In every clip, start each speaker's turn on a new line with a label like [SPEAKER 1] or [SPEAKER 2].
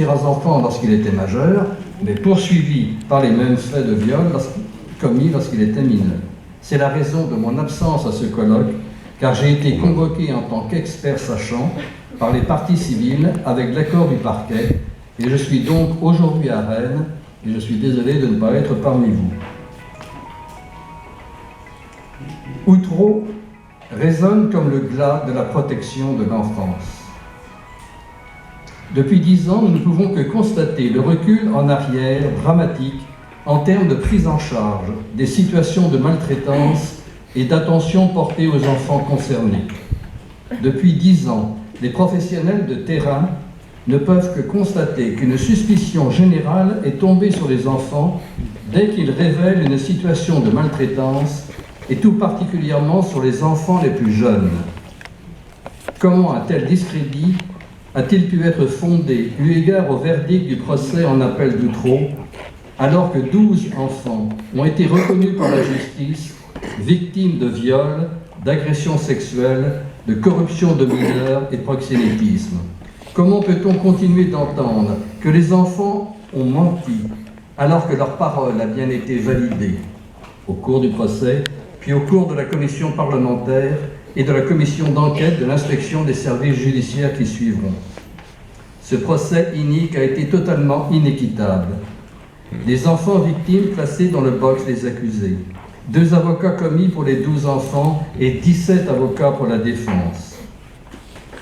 [SPEAKER 1] aux enfants lorsqu'il était majeur, mais poursuivi par les mêmes faits de viol commis lorsqu'il était mineur. C'est la raison de mon absence à ce colloque, car j'ai été convoqué en tant qu'expert sachant par les parties civiles avec l'accord du parquet, et je suis donc aujourd'hui à Rennes, et je suis désolé de ne pas être parmi vous. Outreau résonne comme le glas de la protection de l'enfance. Depuis 10 ans, nous ne pouvons que constater le recul en arrière dramatique en termes de prise en charge des situations de maltraitance et d'attention portée aux enfants concernés. Depuis 10 ans, les professionnels de terrain ne peuvent que constater qu'une suspicion générale est tombée sur les enfants dès qu'ils révèlent une situation de maltraitance, et tout particulièrement sur les enfants les plus jeunes. Comment un tel discrédit a-t-il pu être fondé eu égard au verdict du procès en appel d'Outreau, alors que 12 enfants ont été reconnus par la justice victimes de viols, d'agressions sexuelles, de corruption de mineurs et de proxénétisme? Comment peut-on continuer d'entendre que les enfants ont menti alors que leur parole a bien été validée au cours du procès, puis au cours de la commission parlementaire et de la commission d'enquête de l'inspection des services judiciaires qui suivront? Ce procès inique a été totalement inéquitable. Les enfants victimes placés dans le box des accusés, 2 avocats commis pour les 12 enfants et 17 avocats pour la défense.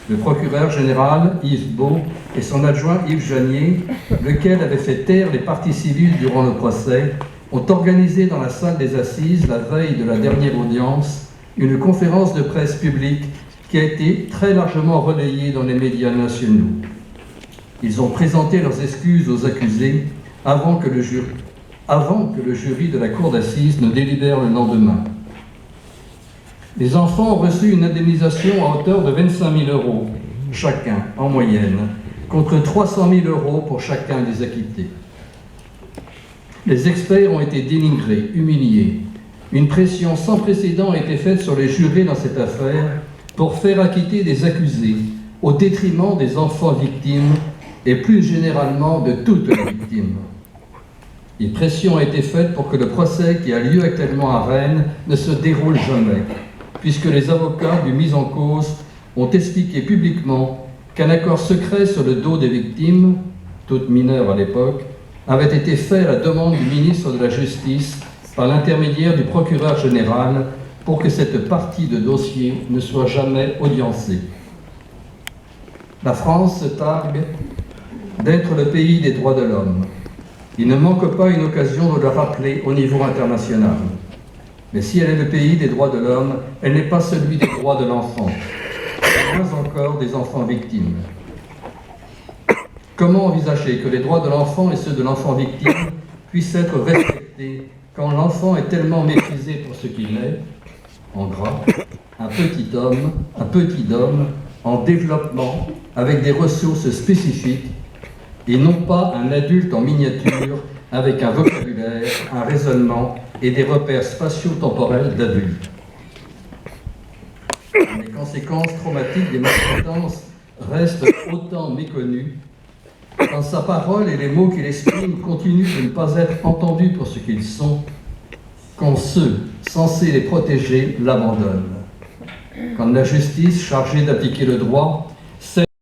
[SPEAKER 1] Le procureur général Yves Beau et son adjoint Yves Janier, lequel avait fait taire les parties civiles durant le procès, ont organisé dans la salle des assises, la veille de la dernière audience, une conférence de presse publique qui a été très largement relayée dans les médias nationaux. Ils ont présenté leurs excuses aux accusés avant que le jury de la cour d'assises ne délibère le lendemain. Les enfants ont reçu une indemnisation à hauteur de 25 000 € chacun, en moyenne, contre 300 000 € pour chacun des acquittés. Les experts ont été dénigrés, humiliés. Une pression sans précédent a été faite sur les jurés dans cette affaire pour faire acquitter des accusés au détriment des enfants victimes et plus généralement de toutes les victimes. Une pression a été faite pour que le procès qui a lieu actuellement à Rennes ne se déroule jamais, puisque les avocats du mis en cause ont expliqué publiquement qu'un accord secret sur le dos des victimes, toutes mineures à l'époque, avait été fait à la demande du ministre de la Justice par l'intermédiaire du procureur général pour que cette partie de dossier ne soit jamais audiencée. La France se targue d'être le pays des droits de l'homme. Il ne manque pas une occasion de le rappeler au niveau international. Mais si elle est le pays des droits de l'homme, elle n'est pas celui des droits de l'enfant, moins encore des enfants victimes. Comment envisager que les droits de l'enfant et ceux de l'enfant victime puissent être respectés quand l'enfant est tellement méprisé pour ce qu'il est, en gras, un petit homme en développement avec des ressources spécifiques et non pas un adulte en miniature avec un vocabulaire, un raisonnement et des repères spatio-temporels d'adulte. Les conséquences traumatiques des maltraitances restent autant méconnues quand sa parole et les mots qu'il exprime continuent de ne pas être entendus pour ce qu'ils sont, quand ceux censés les protéger l'abandonnent. Quand la justice chargée d'appliquer le droit